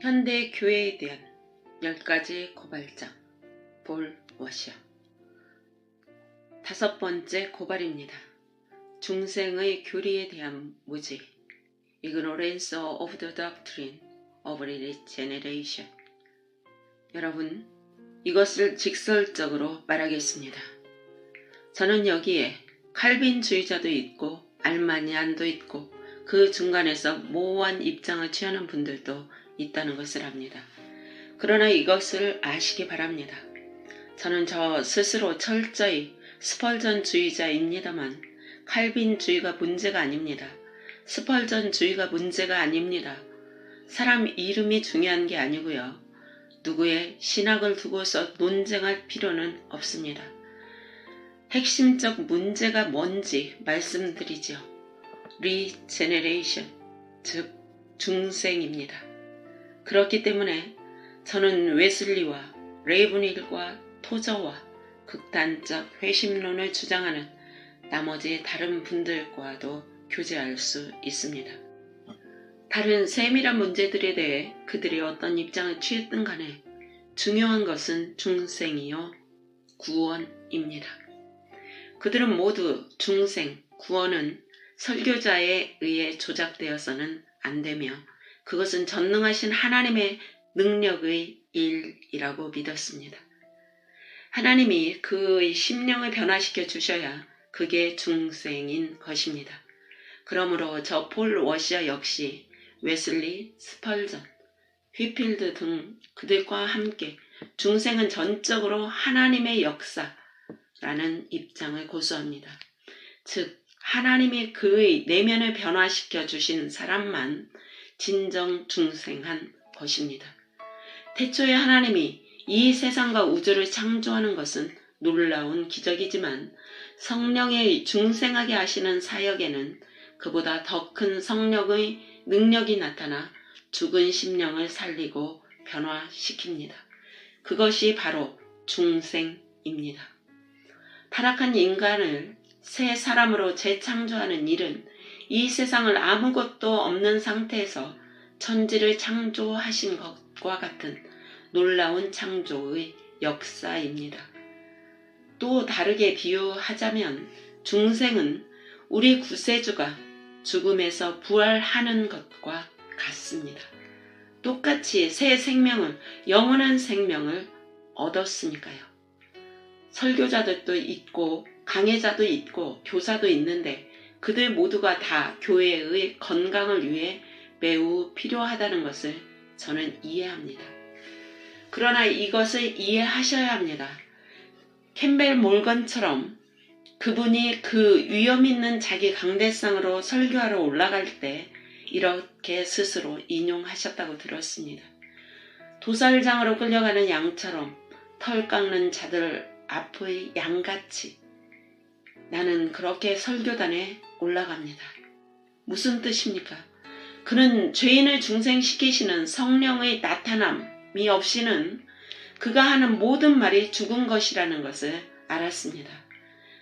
현대 교회에 대한 10가지 고발장. 폴 워셔. 5번째 고발입니다. 중생의 교리에 대한 무지. Ignorance of the doctrine of regeneration. 여러분, 이것을 직설적으로 말하겠습니다. 저는 여기에 칼빈주의자도 있고 알마니안도 있고 그 중간에서 모호한 입장을 취하는 분들도 있다는 것을 압니다. 그러나 이것을 아시기 바랍니다. 저는 저 스스로 철저히 스펄전주의자입니다만 칼빈주의가 문제가 아닙니다. 스펄전주의가 문제가 아닙니다. 사람 이름이 중요한 게 아니고요. 누구의 신학을 두고서 논쟁할 필요는 없습니다. 핵심적 문제가 뭔지 말씀드리죠. 리제네레이션, 즉 중생입니다. 그렇기 때문에 저는 웨슬리와 레이븐힐과 토저와 극단적 회심론을 주장하는 나머지 다른 분들과도 교제할 수 있습니다. 다른 세밀한 문제들에 대해 그들이 어떤 입장을 취했든 간에 중요한 것은 중생이요 구원입니다. 그들은 모두 중생, 구원은 설교자에 의해 조작되어서는 안 되며 그것은 전능하신 하나님의 능력의 일이라고 믿었습니다. 하나님이 그의 심령을 변화시켜 주셔야 그게 중생인 것입니다. 그러므로 저 폴 워셔 역시 웨슬리, 스펄전, 휘필드 등 그들과 함께 중생은 전적으로 하나님의 역사라는 입장을 고수합니다. 즉 하나님이 그의 내면을 변화시켜 주신 사람만 진정 중생한 것입니다. 태초에 하나님이 이 세상과 우주를 창조하는 것은 놀라운 기적이지만 성령의 중생하게 하시는 사역에는 그보다 더 큰 성령의 능력이 나타나 죽은 심령을 살리고 변화시킵니다. 그것이 바로 중생입니다. 타락한 인간을 새 사람으로 재창조하는 일은 이 세상을 아무것도 없는 상태에서 천지를 창조하신 것과 같은 놀라운 창조의 역사입니다. 또 다르게 비유하자면 중생은 우리 구세주가 죽음에서 부활하는 것과 같습니다. 똑같이 새 생명을, 영원한 생명을 얻었으니까요. 설교자들도 있고 강해자도 있고 교사도 있는데 그들 모두가 다 교회의 건강을 위해 매우 필요하다는 것을 저는 이해합니다. 그러나 이것을 이해하셔야 합니다. 캠벨 몰건처럼 그분이 그 위험 있는 자기 강대상으로 설교하러 올라갈 때 이렇게 스스로 인용하셨다고 들었습니다. 도살장으로 끌려가는 양처럼 털 깎는 자들 앞의 양같이 나는 그렇게 설교단에 올라갑니다. 무슨 뜻입니까? 그는 죄인을 중생시키시는 성령의 나타남이 없이는 그가 하는 모든 말이 죽은 것이라는 것을 알았습니다.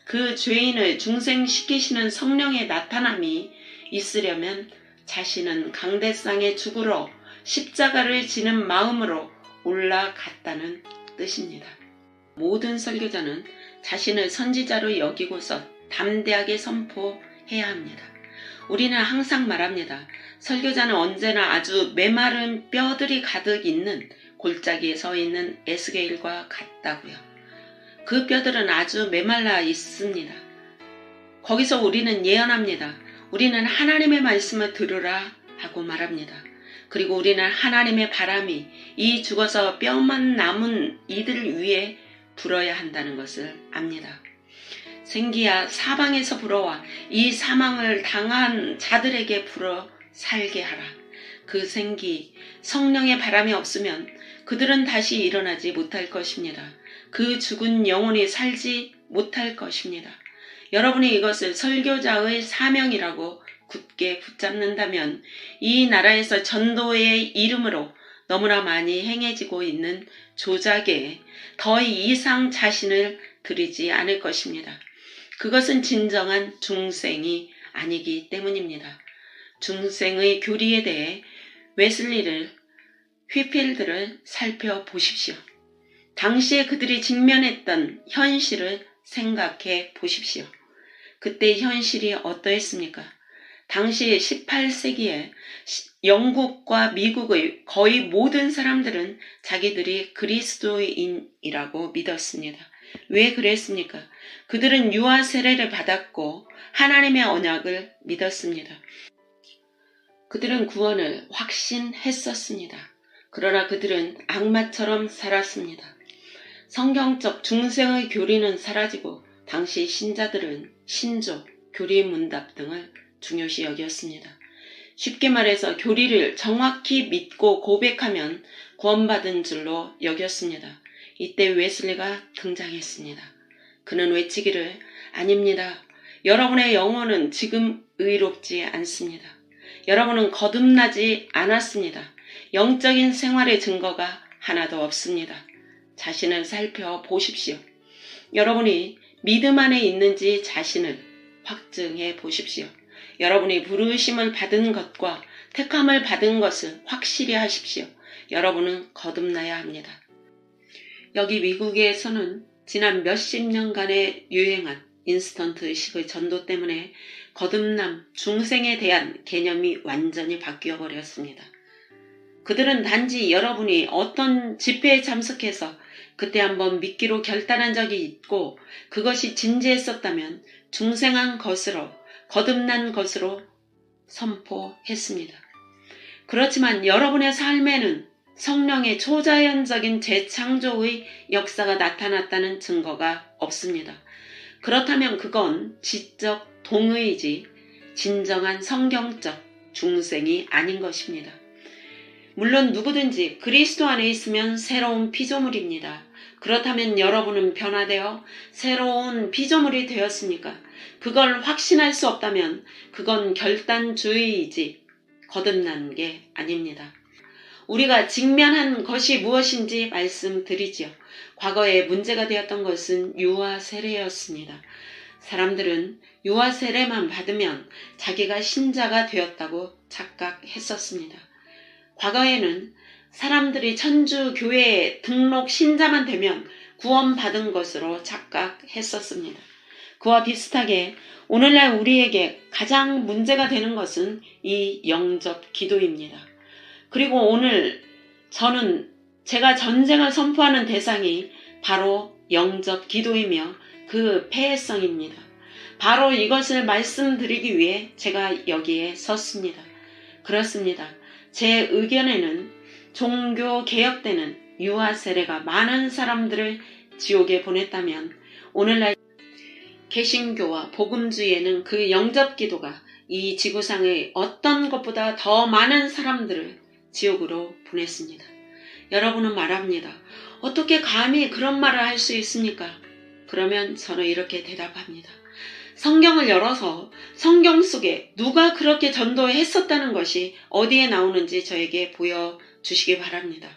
그 죄인을 중생시키시는 성령의 나타남이 있으려면 자신은 강대상에 죽으러 십자가를 지는 마음으로 올라갔다는 뜻입니다. 모든 설교자는 자신을 선지자로 여기고서 담대하게 선포해야 합니다. 우리는 항상 말합니다. 설교자는 언제나 아주 메마른 뼈들이 가득 있는 골짜기에 서 있는 에스겔과 같다고요. 그 뼈들은 아주 메말라 있습니다. 거기서 우리는 예언합니다. 우리는 하나님의 말씀을 들으라 하고 말합니다. 그리고 우리는 하나님의 바람이 이 죽어서 뼈만 남은 이들 위에 불어야 한다는 것을 압니다. 생기야 사방에서 불어와 이 사망을 당한 자들에게 불어 살게 하라. 그 생기, 성령의 바람이 없으면 그들은 다시 일어나지 못할 것입니다. 그 죽은 영혼이 살지 못할 것입니다. 여러분이 이것을 설교자의 사명이라고 굳게 붙잡는다면 이 나라에서 전도의 이름으로 너무나 많이 행해지고 있는 조작에 더 이상 자신을 들이지 않을 것입니다. 그것은 진정한 중생이 아니기 때문입니다. 중생의 교리에 대해 웨슬리를 휘필드를 살펴보십시오. 당시에 그들이 직면했던 현실을 생각해 보십시오. 그때 현실이 어떠했습니까? 당시 18세기에 영국과 미국의 거의 모든 사람들은 자기들이 그리스도인이라고 믿었습니다. 왜 그랬습니까? 그들은 유아 세례를 받았고 하나님의 언약을 믿었습니다. 그들은 구원을 확신했었습니다. 그러나 그들은 악마처럼 살았습니다. 성경적 중생의 교리는 사라지고 당시 신자들은 신조, 교리문답 등을 중요시 여겼습니다. 쉽게 말해서 교리를 정확히 믿고 고백하면 구원받은 줄로 여겼습니다. 이때 웨슬리가 등장했습니다. 그는 외치기를 아닙니다. 여러분의 영혼은 지금 의롭지 않습니다. 여러분은 거듭나지 않았습니다. 영적인 생활의 증거가 하나도 없습니다. 자신을 살펴보십시오. 여러분이 믿음 안에 있는지 자신을 확증해 보십시오. 여러분이 부르심을 받은 것과 택함을 받은 것을 확실히 하십시오. 여러분은 거듭나야 합니다. 여기 미국에서는 지난 몇십 년간의 유행한 인스턴트 의식의 전도 때문에 거듭남, 중생에 대한 개념이 완전히 바뀌어 버렸습니다. 그들은 단지 여러분이 어떤 집회에 참석해서 그때 한번 믿기로 결단한 적이 있고 그것이 진지했었다면 중생한 것으로 거듭난 것으로 선포했습니다. 그렇지만 여러분의 삶에는 성령의 초자연적인 재창조의 역사가 나타났다는 증거가 없습니다. 그렇다면 그건 지적 동의이지 진정한 성경적 중생이 아닌 것입니다. 물론 누구든지 그리스도 안에 있으면 새로운 피조물입니다. 그렇다면 여러분은 변화되어 새로운 피조물이 되었습니까? 그걸 확신할 수 없다면 그건 결단주의이지 거듭난 게 아닙니다. 우리가 직면한 것이 무엇인지 말씀드리지요. 과거에 문제가 되었던 것은 유아 세례였습니다. 사람들은 유아 세례만 받으면 자기가 신자가 되었다고 착각했었습니다. 과거에는 사람들이 천주교회에 등록 신자만 되면 구원받은 것으로 착각했었습니다. 그와 비슷하게 오늘날 우리에게 가장 문제가 되는 것은 이 영접 기도입니다. 그리고 오늘 제가 전쟁을 선포하는 대상이 바로 영접 기도이며 그 폐해성입니다. 바로 이것을 말씀드리기 위해 제가 여기에 섰습니다. 그렇습니다. 제 의견에는 종교 개혁 때는 유아 세례가 많은 사람들을 지옥에 보냈다면 오늘날 개신교와 복음주의에는 그 영접 기도가 이 지구상의 어떤 것보다 더 많은 사람들을 지옥으로 보냈습니다. 여러분은 말합니다. 어떻게 감히 그런 말을 할 수 있습니까? 그러면 저는 이렇게 대답합니다. 성경을 열어서 성경 속에 누가 그렇게 전도했었다는 것이 어디에 나오는지 저에게 보여주시기 바랍니다.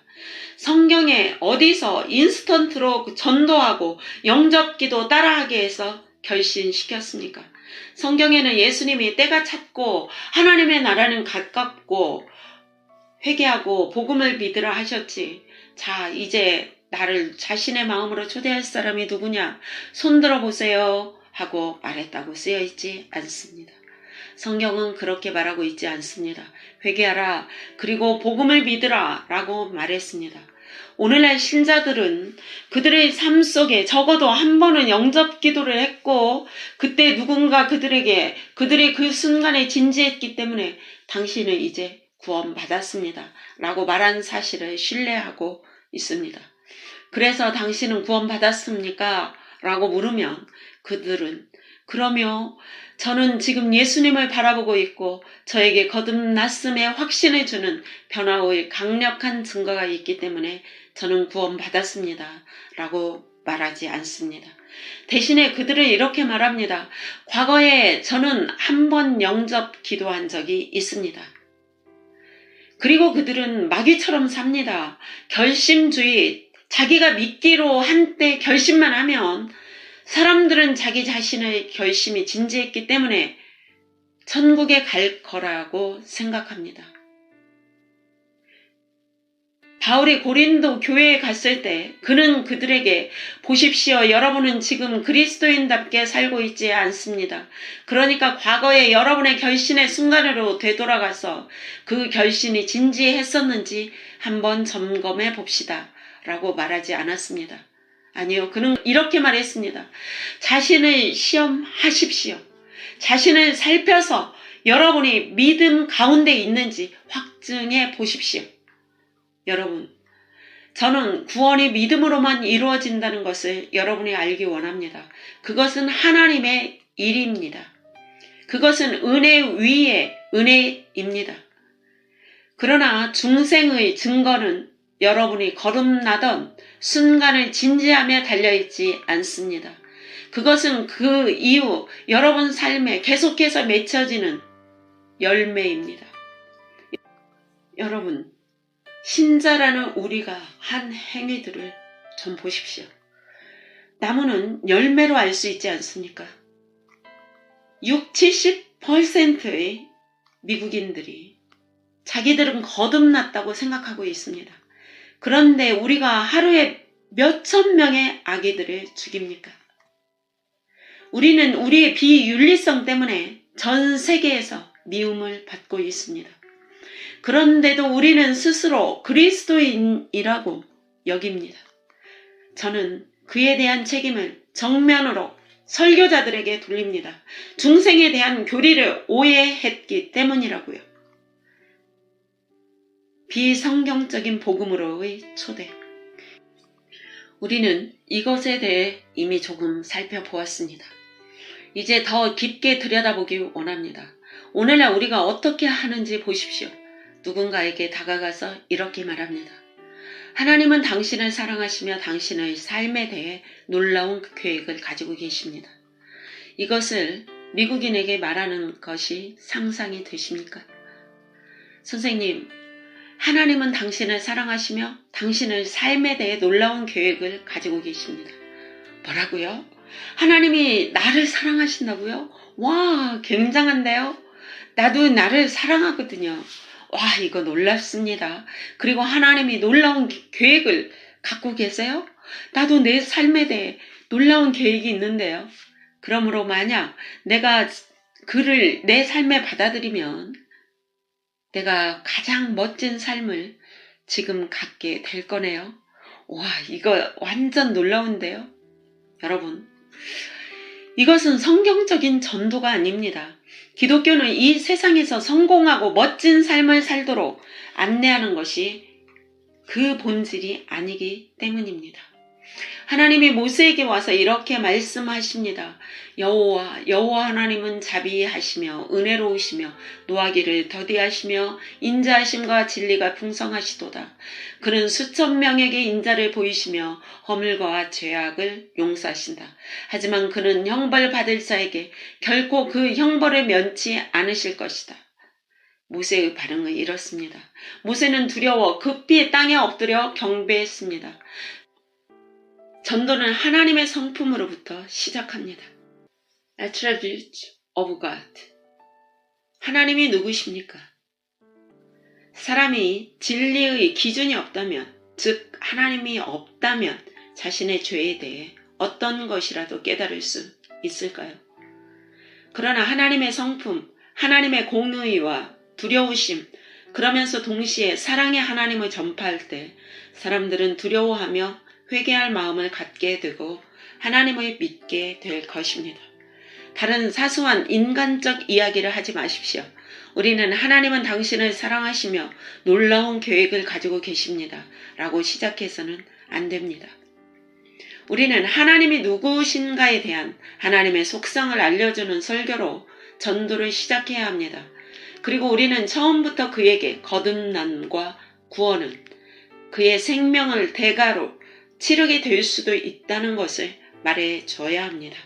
성경에 어디서 인스턴트로 전도하고 영접기도 따라하게 해서 결신시켰습니까? 성경에는 예수님이 때가 찼고 하나님의 나라는 가깝고 회개하고 복음을 믿으라 하셨지. 자, 이제 나를 자신의 마음으로 초대할 사람이 누구냐? 손들어 보세요 하고 말했다고 쓰여 있지 않습니다. 성경은 그렇게 말하고 있지 않습니다. 회개하라 그리고 복음을 믿으라 라고 말했습니다. 오늘날 신자들은 그들의 삶 속에 적어도 한 번은 영접 기도를 했고 그때 누군가 그들에게 그들의 그 순간에 진지했기 때문에 당신은 이제 구원받았습니다 라고 말한 사실을 신뢰하고 있습니다. 그래서 당신은 구원받았습니까? 라고 물으면 그들은 그러며 저는 지금 예수님을 바라보고 있고 저에게 거듭났음에 확신해 주는 변화의 강력한 증거가 있기 때문에 저는 구원받았습니다 라고 말하지 않습니다. 대신에 그들은 이렇게 말합니다. 과거에 저는 한 번 영접 기도한 적이 있습니다. 그리고 그들은 마귀처럼 삽니다. 결심주의, 자기가 믿기로 한때 결심만 하면 사람들은 자기 자신의 결심이 진지했기 때문에 천국에 갈 거라고 생각합니다. 바울이 고린도 교회에 갔을 때 그는 그들에게 보십시오. 여러분은 지금 그리스도인답게 살고 있지 않습니다. 그러니까 과거에 여러분의 결신의 순간으로 되돌아가서 그 결신이 진지했었는지 한번 점검해 봅시다. 라고 말하지 않았습니다. 아니요. 그는 이렇게 말했습니다. 자신을 시험하십시오. 자신을 살펴서 여러분이 믿음 가운데 있는지 확증해 보십시오. 여러분, 저는 구원이 믿음으로만 이루어진다는 것을 여러분이 알기 원합니다. 그것은 하나님의 일입니다. 그것은 은혜 위에 은혜입니다. 그러나 중생의 증거는 여러분이 거듭나던 순간을 진지하며 달려있지 않습니다. 그것은 그 이후 여러분 삶에 계속해서 맺혀지는 열매입니다. 여러분, 신자라는 우리가 한 행위들을 좀 보십시오. 나무는 열매로 알 수 있지 않습니까? 60~70%의 미국인들이 자기들은 거듭났다고 생각하고 있습니다. 그런데 우리가 하루에 몇천 명의 아기들을 죽입니까? 우리는 우리의 비윤리성 때문에 전 세계에서 미움을 받고 있습니다. 그런데도 우리는 스스로 그리스도인이라고 여깁니다. 저는 그에 대한 책임을 정면으로 설교자들에게 돌립니다. 중생에 대한 교리를 오해했기 때문이라고요. 비성경적인 복음으로의 초대. 우리는 이것에 대해 이미 조금 살펴보았습니다. 이제 더 깊게 들여다보기 원합니다. 오늘날 우리가 어떻게 하는지 보십시오. 누군가에게 다가가서 이렇게 말합니다. 하나님은 당신을 사랑하시며 당신의 삶에 대해 놀라운 계획을 가지고 계십니다. 이것을 미국인에게 말하는 것이 상상이 되십니까? 선생님, 하나님은 당신을 사랑하시며 당신의 삶에 대해 놀라운 계획을 가지고 계십니다. 뭐라고요? 하나님이 나를 사랑하신다고요? 와, 굉장한데요? 나도 나를 사랑하거든요. 와, 이거 놀랍습니다. 그리고 하나님이 놀라운 계획을 갖고 계세요? 나도 내 삶에 대해 놀라운 계획이 있는데요. 그러므로 만약 내가 그를 내 삶에 받아들이면 내가 가장 멋진 삶을 지금 갖게 될 거네요. 와, 이거 완전 놀라운데요. 여러분, 이것은 성경적인 전도가 아닙니다. 기독교는 이 세상에서 성공하고 멋진 삶을 살도록 안내하는 것이 그 본질이 아니기 때문입니다. 하나님이 모세에게 와서 이렇게 말씀하십니다. 여호와 하나님은 자비하시며 은혜로우시며 노하기를 더디하시며 인자하심과 진리가 풍성하시도다. 그는 수천 명에게 인자를 보이시며 허물과 죄악을 용서하신다. 하지만 그는 형벌 받을 자에게 결코 그 형벌을 면치 않으실 것이다. 모세의 반응은 이렇습니다. 모세는 두려워 급히 땅에 엎드려 경배했습니다. 전도는 하나님의 성품으로부터 시작합니다. Attribute of God. 하나님이 누구십니까? 사람이 진리의 기준이 없다면, 즉 하나님이 없다면 자신의 죄에 대해 어떤 것이라도 깨달을 수 있을까요? 그러나 하나님의 성품, 하나님의 공의와 두려우심, 그러면서 동시에 사랑의 하나님을 전파할 때 사람들은 두려워하며 회개할 마음을 갖게 되고 하나님을 믿게 될 것입니다. 다른 사소한 인간적 이야기를 하지 마십시오. 우리는 하나님은 당신을 사랑하시며 놀라운 계획을 가지고 계십니다. 라고 시작해서는 안 됩니다. 우리는 하나님이 누구신가에 대한 하나님의 속성을 알려주는 설교로 전도를 시작해야 합니다. 그리고 우리는 처음부터 그에게 거듭남과 구원은 그의 생명을 대가로 치르게 될 수도 있다는 것을 말해줘야 합니다.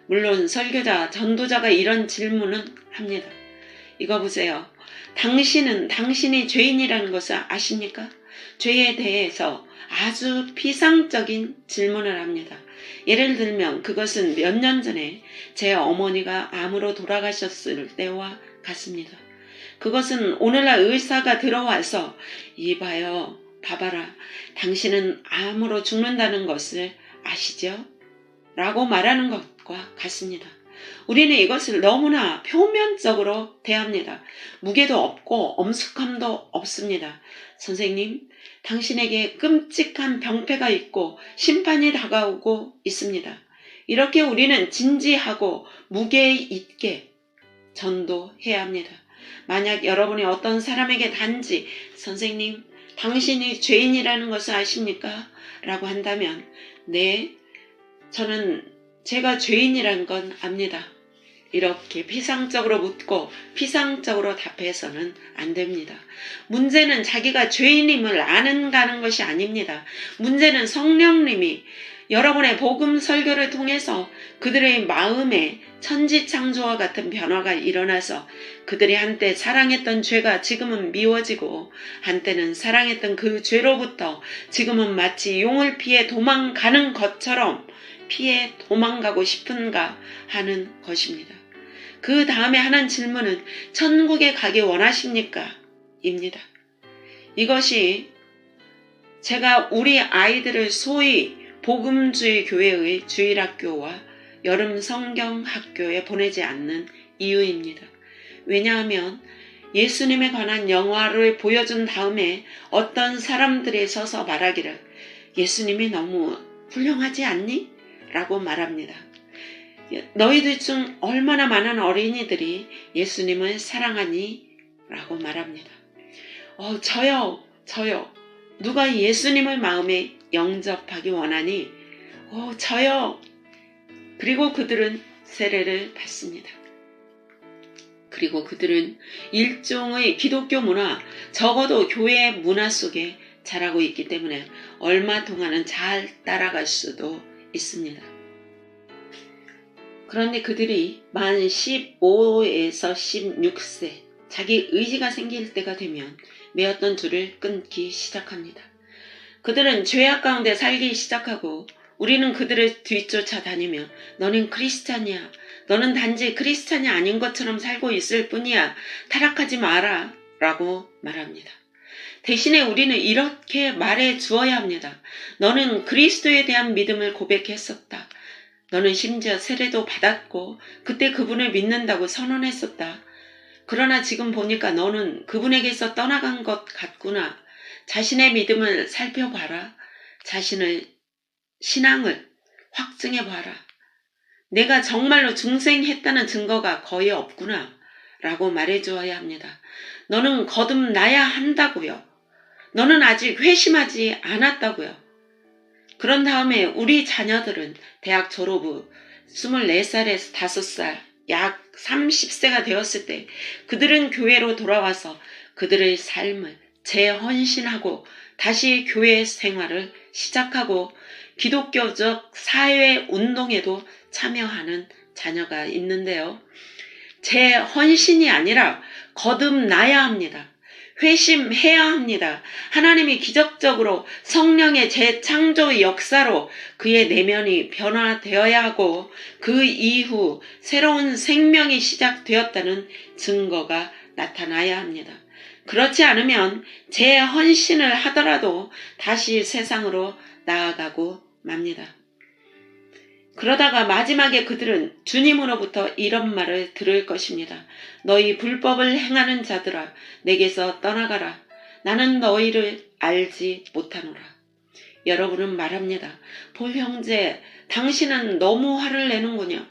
물론 설교자, 전도자가 이런 질문은 합니다. 이거 보세요. 당신은 당신이 죄인이라는 것을 아십니까? 죄에 대해서 아주 피상적인 질문을 합니다. 예를 들면 그것은 몇 년 전에 제 어머니가 암으로 돌아가셨을 때와 같습니다. 그것은 오늘날 의사가 들어와서 이봐요. 봐봐라. 당신은 암으로 죽는다는 것을 아시죠? 라고 말하는 것과 같습니다. 우리는 이것을 너무나 표면적으로 대합니다. 무게도 없고 엄숙함도 없습니다. 선생님, 당신에게 끔찍한 병폐가 있고 심판이 다가오고 있습니다. 이렇게 우리는 진지하고 무게 있게 전도해야 합니다. 만약 여러분이 어떤 사람에게 단지 선생님, 당신이 죄인이라는 것을 아십니까? 라고 한다면 네, 저는 제가 죄인이란 건 압니다. 이렇게 피상적으로 묻고 피상적으로 답해서는 안 됩니다. 문제는 자기가 죄인임을 아는가는 것이 아닙니다. 문제는 성령님이 여러분의 복음 설교를 통해서 그들의 마음에 천지창조와 같은 변화가 일어나서 그들이 한때 사랑했던 죄가 지금은 미워지고 한때는 사랑했던 그 죄로부터 지금은 마치 용을 피해 도망가는 것처럼 피해 도망가고 싶은가 하는 것입니다. 그 다음에 하는 질문은 천국에 가기 원하십니까? 입니다. 이것이 제가 우리 아이들을 소위 복음주의 교회의 주일학교와 여름 성경학교에 보내지 않는 이유입니다. 왜냐하면 예수님에 관한 영화를 보여준 다음에 어떤 사람들이 서서 말하기를 예수님이 너무 훌륭하지 않니? 라고 말합니다. 너희들 중 얼마나 많은 어린이들이 예수님을 사랑하니? 라고 말합니다. 저요. 누가 예수님을 마음에 영접하기 원하니? 저요. 그리고 그들은 세례를 받습니다. 그리고 그들은 일종의 기독교 문화, 적어도 교회 문화 속에 자라고 있기 때문에 얼마 동안은 잘 따라갈 수도 있습니다. 그런데 그들이 만 15에서 16세 자기 의지가 생길 때가 되면 매었던 줄을 끊기 시작합니다. 그들은 죄악 가운데 살기 시작하고 우리는 그들을 뒤쫓아 다니며 너는 크리스찬이야. 너는 단지 크리스찬이 아닌 것처럼 살고 있을 뿐이야. 타락하지 마라. 라고 말합니다. 대신에 우리는 이렇게 말해 주어야 합니다. 너는 그리스도에 대한 믿음을 고백했었다. 너는 심지어 세례도 받았고 그때 그분을 믿는다고 선언했었다. 그러나 지금 보니까 너는 그분에게서 떠나간 것 같구나. 자신의 믿음을 살펴봐라. 자신의 신앙을 확증해봐라. 내가 정말로 중생했다는 증거가 거의 없구나. 라고 말해주어야 합니다. 너는 거듭나야 한다고요. 너는 아직 회심하지 않았다고요. 그런 다음에 우리 자녀들은 대학 졸업 후 24살에서 5살, 약 30세가 되었을 때 그들은 교회로 돌아와서 그들의 삶을 재헌신하고 다시 교회 생활을 시작하고 기독교적 사회 운동에도 참여하는 자녀가 있는데요. 재헌신이 아니라 거듭나야 합니다. 회심해야 합니다. 하나님이 기적적으로 성령의 재창조 역사로 그의 내면이 변화되어야 하고 그 이후 새로운 생명이 시작되었다는 증거가 나타나야 합니다. 그렇지 않으면 재헌신을 하더라도 다시 세상으로 나아가고 맙니다. 그러다가 마지막에 그들은 주님으로부터 이런 말을 들을 것입니다. 너희 불법을 행하는 자들아 내게서 떠나가라. 나는 너희를 알지 못하노라. 여러분은 말합니다. 볼 형제, 당신은 너무 화를 내는군요.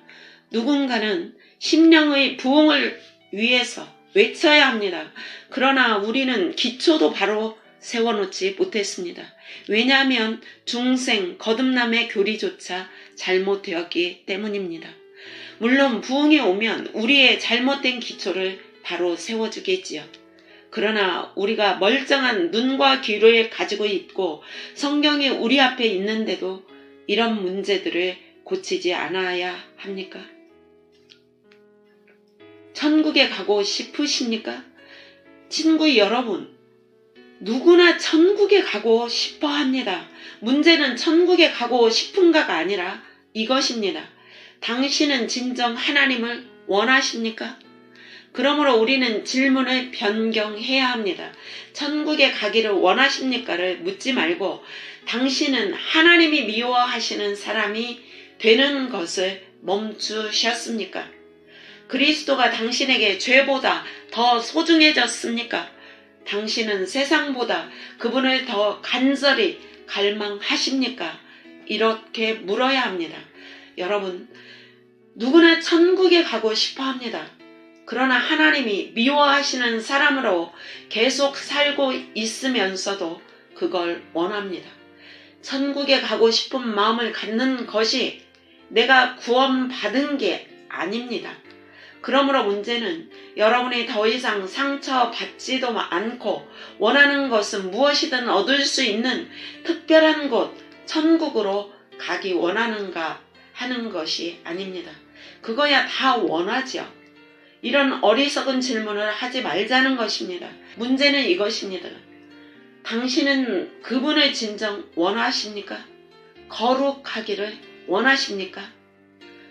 누군가는 심령의 부흥을 위해서 외쳐야 합니다. 그러나 우리는 기초도 바로 세워놓지 못했습니다. 왜냐하면 중생, 거듭남의 교리조차 잘못되었기 때문입니다. 물론 부흥이 오면 우리의 잘못된 기초를 바로 세워주겠지요. 그러나 우리가 멀쩡한 눈과 귀를 가지고 있고 성경이 우리 앞에 있는데도 이런 문제들을 고치지 않아야 합니까? 천국에 가고 싶으십니까? 친구 여러분, 누구나 천국에 가고 싶어 합니다. 문제는 천국에 가고 싶은가가 아니라 이것입니다. 당신은 진정 하나님을 원하십니까? 그러므로 우리는 질문을 변경해야 합니다. 천국에 가기를 원하십니까를 묻지 말고 당신은 하나님이 미워하시는 사람이 되는 것을 멈추셨습니까? 그리스도가 당신에게 죄보다 더 소중해졌습니까? 당신은 세상보다 그분을 더 간절히 갈망하십니까? 이렇게 물어야 합니다. 여러분, 누구나 천국에 가고 싶어 합니다. 그러나 하나님이 미워하시는 사람으로 계속 살고 있으면서도 그걸 원합니다. 천국에 가고 싶은 마음을 갖는 것이 내가 구원받은 게 아닙니다. 그러므로 문제는 여러분이 더 이상 상처받지도 않고 원하는 것은 무엇이든 얻을 수 있는 특별한 곳, 천국으로 가기 원하는가 하는 것이 아닙니다. 그거야 다 원하죠. 이런 어리석은 질문을 하지 말자는 것입니다. 문제는 이것입니다. 당신은 그분을 진정 원하십니까? 거룩하기를 원하십니까?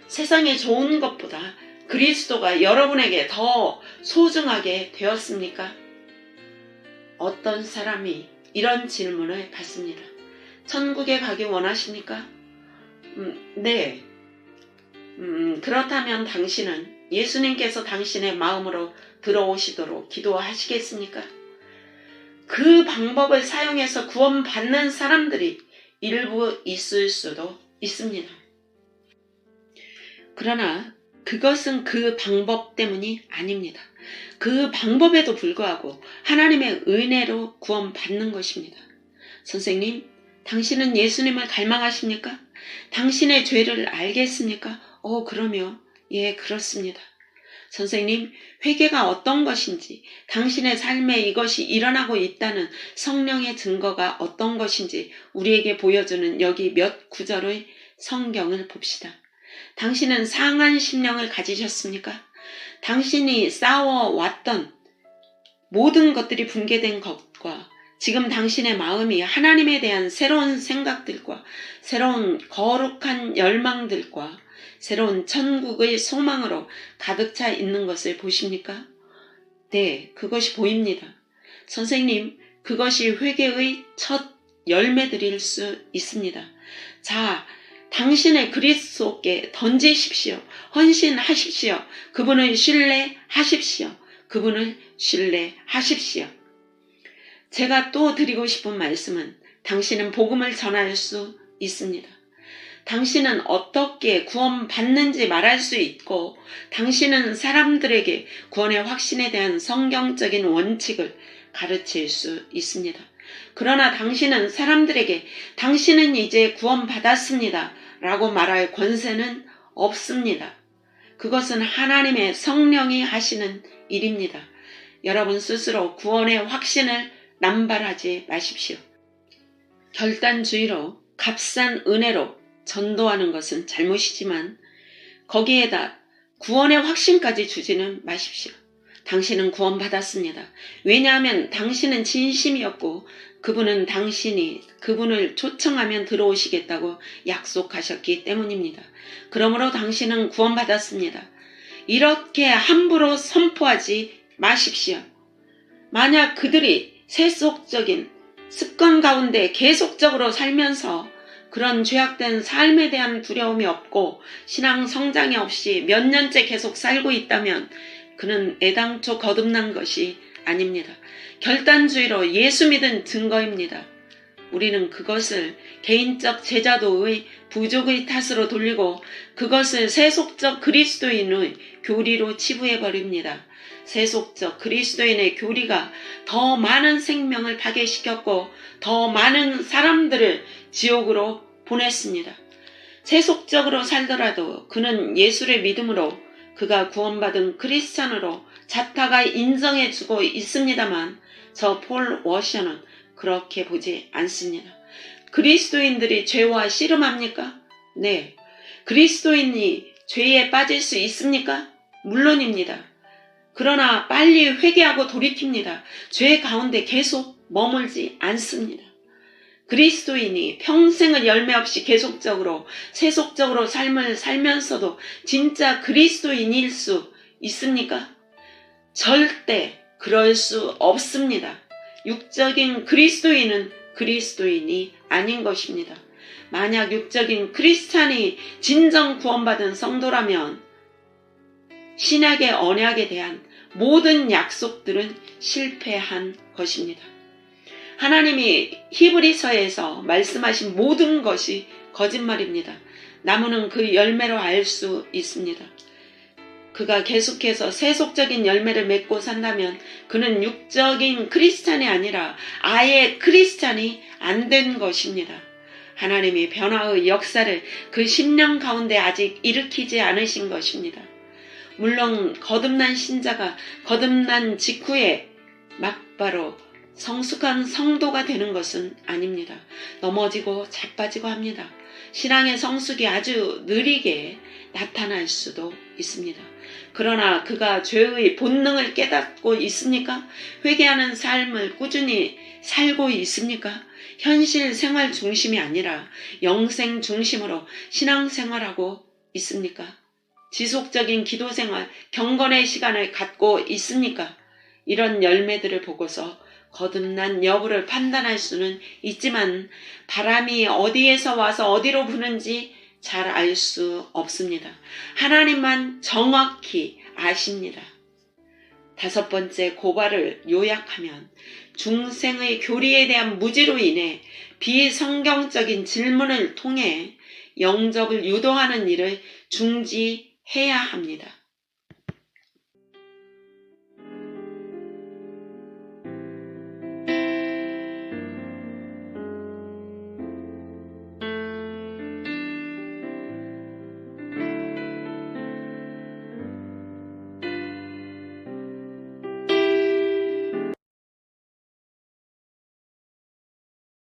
세상에 좋은 것보다 그리스도가 여러분에게 더 소중하게 되었습니까? 어떤 사람이 이런 질문을 받습니다. 천국에 가기 원하십니까? 네. 그렇다면 당신은 예수님께서 당신의 마음으로 들어오시도록 기도하시겠습니까? 그 방법을 사용해서 구원받는 사람들이 일부 있을 수도 있습니다. 그러나 그것은 그 방법 때문이 아닙니다. 그 방법에도 불구하고 하나님의 은혜로 구원받는 것입니다. 선생님, 당신은 예수님을 갈망하십니까? 당신의 죄를 알겠습니까? 그럼요. 예, 그렇습니다. 선생님, 회개가 어떤 것인지, 당신의 삶에 이것이 일어나고 있다는 성령의 증거가 어떤 것인지 우리에게 보여주는 여기 몇 구절의 성경을 봅시다. 당신은 상한 심령을 가지셨습니까? 당신이 쌓아왔던 모든 것들이 붕괴된 것과 지금 당신의 마음이 하나님에 대한 새로운 생각들과 새로운 거룩한 열망들과 새로운 천국의 소망으로 가득 차 있는 것을 보십니까? 네, 그것이 보입니다. 선생님, 그것이 회개의 첫 열매들일 수 있습니다. 자, 당신의 그리스도께 던지십시오. 헌신하십시오. 그분을 신뢰하십시오. 그분을 신뢰하십시오. 제가 또 드리고 싶은 말씀은 당신은 복음을 전할 수 있습니다. 당신은 어떻게 구원받는지 말할 수 있고 당신은 사람들에게 구원의 확신에 대한 성경적인 원칙을 가르칠 수 있습니다. 그러나 당신은 사람들에게 당신은 이제 구원받았습니다 라고 말할 권세는 없습니다. 그것은 하나님의 성령이 하시는 일입니다. 여러분 스스로 구원의 확신을 남발하지 마십시오. 결단주의로 값싼 은혜로 전도하는 것은 잘못이지만 거기에다 구원의 확신까지 주지는 마십시오. 당신은 구원받았습니다. 왜냐하면 당신은 진심이었고 그분은 당신이 그분을 초청하면 들어오시겠다고 약속하셨기 때문입니다. 그러므로 당신은 구원받았습니다. 이렇게 함부로 선포하지 마십시오. 만약 그들이 세속적인 습관 가운데 계속적으로 살면서 그런 죄악된 삶에 대한 두려움이 없고 신앙 성장이 없이 몇 년째 계속 살고 있다면 그는 애당초 거듭난 것이 아닙니다. 결단주의로 예수 믿은 증거입니다. 우리는 그것을 개인적 제자도의 부족의 탓으로 돌리고 그것을 세속적 그리스도인의 교리로 치부해버립니다. 세속적 그리스도인의 교리가 더 많은 생명을 파괴시켰고 더 많은 사람들을 지옥으로 보냈습니다. 세속적으로 살더라도 그는 예수를 믿음으로 그가 구원받은 크리스찬으로 자타가 인정해주고 있습니다만 저 폴 워셔는 그렇게 보지 않습니다. 그리스도인들이 죄와 씨름합니까? 네. 그리스도인이 죄에 빠질 수 있습니까? 물론입니다. 그러나 빨리 회개하고 돌이킵니다. 죄 가운데 계속 머물지 않습니다. 그리스도인이 평생을 열매 없이 계속적으로 세속적으로 삶을 살면서도 진짜 그리스도인일 수 있습니까? 절대 그럴 수 없습니다. 육적인 그리스도인은 그리스도인이 아닌 것입니다. 만약 육적인 크리스찬이 진정 구원받은 성도라면 신약의 언약에 대한 모든 약속들은 실패한 것입니다. 하나님이 히브리서에서 말씀하신 모든 것이 거짓말입니다. 나무는 그 열매로 알 수 있습니다. 그가 계속해서 세속적인 열매를 맺고 산다면 그는 육적인 크리스찬이 아니라 아예 크리스찬이 안 된 것입니다. 하나님이 변화의 역사를 그 10년 가운데 아직 일으키지 않으신 것입니다. 물론 거듭난 신자가 거듭난 직후에 막바로 성숙한 성도가 되는 것은 아닙니다. 넘어지고 자빠지고 합니다. 신앙의 성숙이 아주 느리게 나타날 수도 있습니다. 그러나 그가 죄의 본능을 깨닫고 있습니까? 회개하는 삶을 꾸준히 살고 있습니까? 현실 생활 중심이 아니라 영생 중심으로 신앙생활하고 있습니까? 지속적인 기도 생활, 경건의 시간을 갖고 있습니까? 이런 열매들을 보고서 거듭난 여부를 판단할 수는 있지만 바람이 어디에서 와서 어디로 부는지 잘 알 수 없습니다. 하나님만 정확히 아십니다. 5번째 고발을 요약하면 중생의 교리에 대한 무지로 인해 비성경적인 질문을 통해 영접을 유도하는 일을 중지해야 합니다.